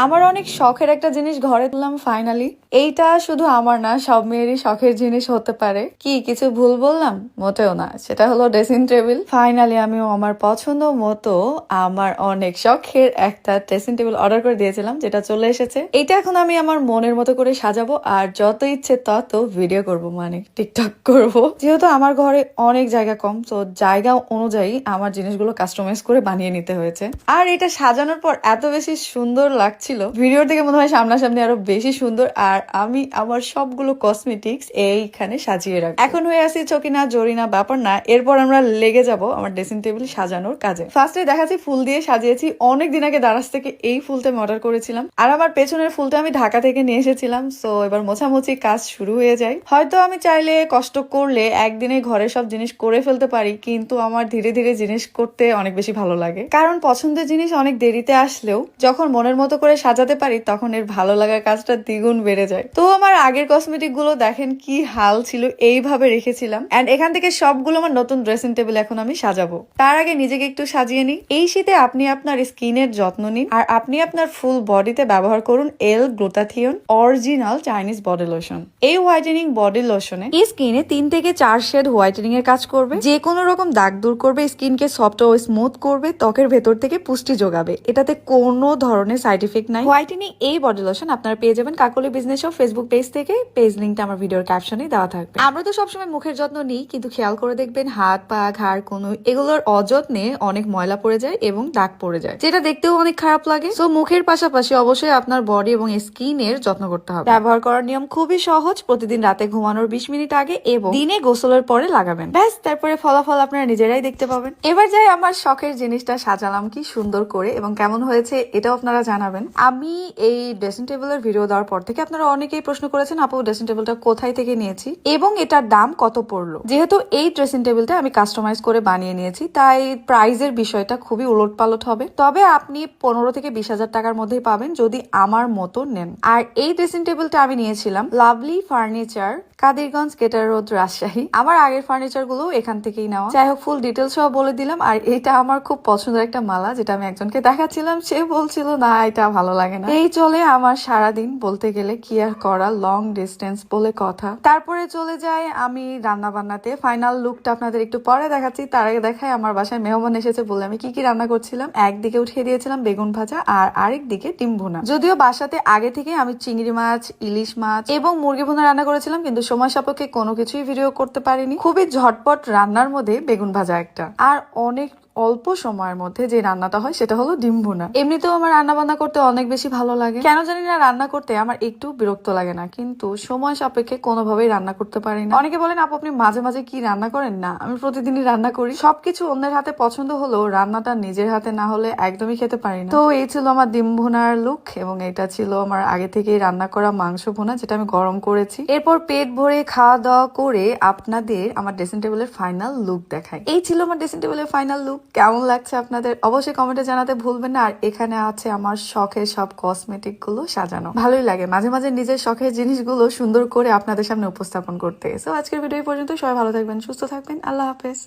আমার অনেক শখের একটা জিনিস ঘরে তুললাম ফাইনালি। এইটা শুধু আমার না, সব মেয়েরই শখের জিনিস হতে পারে। কি কিছু ভুল বললাম? মোটেও না, সেটা হলো ড্রেসিং টেবিল। ফাইনালি আমিও আমার পছন্দ মতো আমার অনেক শখের একটা ড্রেসিং টেবিল অর্ডার করে দিয়েছিলাম, যেটা চলে এসেছে। এটা এখন আমি আমার মনের মতো করে সাজাবো আর যত ইচ্ছে তত ভিডিও করব, মানে টিকটক করব। যেহেতু আমার ঘরে অনেক জায়গা কম, তো জায়গা অনুযায়ী আমার জিনিসগুলো কাস্টমাইজ করে বানিয়ে নিতে হয়েছে। আর এটা সাজানোর পর এত বেশি সুন্দর লাগছিল, ভিডিওর থেকে মনে হয় সামনাসামনি আরো বেশি সুন্দর। আর আমি আমার সবগুলো কসমেটিক্স এইখানে সাজিয়ে রাখবো। এখন হয়ে আসি চকিনা জরিনা ব্যাপার না, এরপর আমরা লেগে যাব আমার ড্রেসিং টেবিল সাজানোর কাজে। ফার্স্টে দেখাচ্ছি ফুল দিয়ে সাজিয়েছি। অনেকদিন আগে দারাজ থেকে এই ফুলটা আমি অর্ডার করেছিলাম, আর আমার পেছনের ফুলটা আমি ঢাকা থেকে নিয়ে এসেছিলাম। সো এবার মোছামুছি কাজ শুরু হয়ে যায়। হয়তো আমি চাইলে কষ্ট করলে একদিনে ঘরে সব জিনিস করে ফেলতে পারি, কিন্তু আমার ধীরে ধীরে জিনিস করতে অনেক বেশি ভালো লাগে। কারণ পছন্দের জিনিস অনেক দেরিতে আসলেও যখন মনের মতো করে সাজাতে পারি, তখন এর ভালো লাগার কাজটা দ্বিগুণ বেড়ে যায়। তো আমার আগের কসমেটিক গুলো দেখেন কি হাল ছিল, এইভাবে রেখেছিলাম। এন্ড এখান থেকে সবগুলো আমার নতুন ড্রেসিং টেবিল এখন আমি সাজাবো। তার আগে নিজেকে একটু সাজিয়ে নিই। এই শীতে আপনি আপনার স্কিনের যত্ন নিন, আর আপনি আপনার ফুল বডিতে ব্যবহার করুন L glutathione original Chinese body lotion. এই হোয়াইটেনিং বডি লোশনে স্কিনে 3 থেকে 4 শেড হোয়াইটেনিং এর কাজ করবে, যে কোনো রকম দাগ দূর করবে, স্কিনকে সফট ও স্মুথ করবে, ত্বকের ভেতর থেকে পুষ্টি যোগাবে। এটাতে কোনো ধরনের সাইড ইফেক্ট নাই। হোয়াইটেনিং এই বডি লোশন আপনারা পেয়ে যাবেন কাকলি বিজনেস শপ ফেসবুক পেজ থেকে। পেজ লিঙ্কটা আমার ভিডিওর ক্যাপশনে দেওয়া থাকবে। আমরা তো সবসময় মুখের যত্ন নিই, কিন্তু খেয়াল করে দেখবেন হাত পা ঘাড় কোনো এগুলোর অযত্নে অনেক ময়লা পড়ে যায় এবং দাগ পড়ে যায়, যেটা দেখতেও অনেক খারাপ লাগে। সো মুখের পাশাপাশি অবশ্যই আপনার বডি এবং স্কিনের যত্ন করতে হবে। ব্যবহার করার নিয়ম খুবই সহজ। প্রতিদিন রাতে ঘুমানোর 20 মিনিট আগে এবং দিনে গোসলের পরে লাগাবেন, ব্যাস। তারপরে ফলাফল আপনারা নিজেরাই দেখতে পাবেন। এবার যাই আমার শখের জিনিসটা সাজালাম কি সুন্দর করে এবং কেমন হয়েছে এটাও আপনারা জানাবেন। আমি এই ড্রেসিং টেবিলের ভিডিও দেওয়ার পর থেকে আপনারা অনেকেই প্রশ্ন করেছেন, আপু ড্রেসিং টেবিলটা কোথায় থেকে নিয়েছি এবং এটার দাম কত পড়লো। যেহেতু এই ড্রেসিং টেবিলটা আমি কাস্টমাইজ করে বানিয়ে নিয়েছি, তাই প্রাইজের বিষয়টা খুবই উলটপালট হবে। তবে আপনি 15 থেকে 20,000 টাকার মধ্যেই পাবেন যদি আমার মতো নেন। আর এই ড্রেসিং টেবিলটা আমি নিয়েছিলাম লাভলি ফার্নিচার, কাদিরগঞ্জ, গেটার রোড, রাজশাহী। আমার আগের ফার্নিচার গুলো এখান থেকেই নেওয়া। যাই হোক, ফুল ডিটেলস সহ বলে দিলাম। আর এটা আমার খুব পছন্দের একটা মালা, যেটা আমি একজনকে দেখাচ্ছিলাম, সে বলছিল না এটা ভালো লাগে না। এই চলে আমার সারাদিন, বলতে গেলে কি আর করা, লং ডিস্টেন্স বলে কথা। তারপরে চলে যায় আমি রান্না বান্নাতে। ফাইনাল লুকটা আপনাদের একটু পরে দেখাচ্ছি। তার আগে দেখায় আমার বাসায় মেহমান এসেছে বলে আমি কি কি রান্না করছিলাম। একদিকে উঠিয়ে দিয়েছিলাম বেগুন ভাজা, আর আরেক দিকে ডিম ভুনা। যদিও বাসাতে আগে থেকে আমি চিংড়ি মাছ, ইলিশ মাছ এবং মুরগি ভুনা রান্না করেছিলাম, কিন্তু সময় সাপেক্ষে কোনো কিছুই ভিডিও করতে পারিনি। খুবই ঝটপট রান্নার মধ্যে বেগুন ভাজা একটা, আর অনেক অল্প সময়ের মধ্যে যে রান্নাটা হয় সেটা হলো ডিম ভুনা। এমনিতেও আমার রান্না বান্না করতে অনেক বেশি ভালো লাগে, কেন জানি না রান্না করতে আমার একটু বিরক্ত লাগে না, কিন্তু সময় সাপেক্ষে কোনোভাবেই রান্না করতে পারি না। অনেকে বলেন আপু আপনি মাঝে মাঝে কি রান্না করেন? না, আমি প্রতিদিনই রান্না করি। সবকিছু অন্যের হাতে পছন্দ হলেও রান্নাটা নিজের হাতে না হলে একদমই খেতে পারি না। তো এই ছিল আমার ডিম ভুনার লুক, এবং এটা ছিল আমার আগে থেকেই রান্না করা মাংস ভুনা, যেটা আমি গরম করেছি। এরপর পেট ভরে খাওয়া দাওয়া করে আপনাদের আমার ড্রেসিং টেবিলের ফাইনাল লুক দেখাই। এই ছিল আমার ড্রেসিং টেবিলের ফাইনাল লুক। কেমন লাগছে আপনাদের অবশ্যই কমেন্টে জানাতে ভুলবেন না। আর এখানে আছে আমার শখের সব কসমেটিক গুলো সাজানো। ভালোই লাগে মাঝে মাঝে নিজের শখের জিনিসগুলো সুন্দর করে আপনাদের সামনে উপস্থাপন করতে। সো আজকের ভিডিও পর্যন্ত, সবাই ভালো থাকবেন, সুস্থ থাকবেন, আল্লাহ হাফেজ।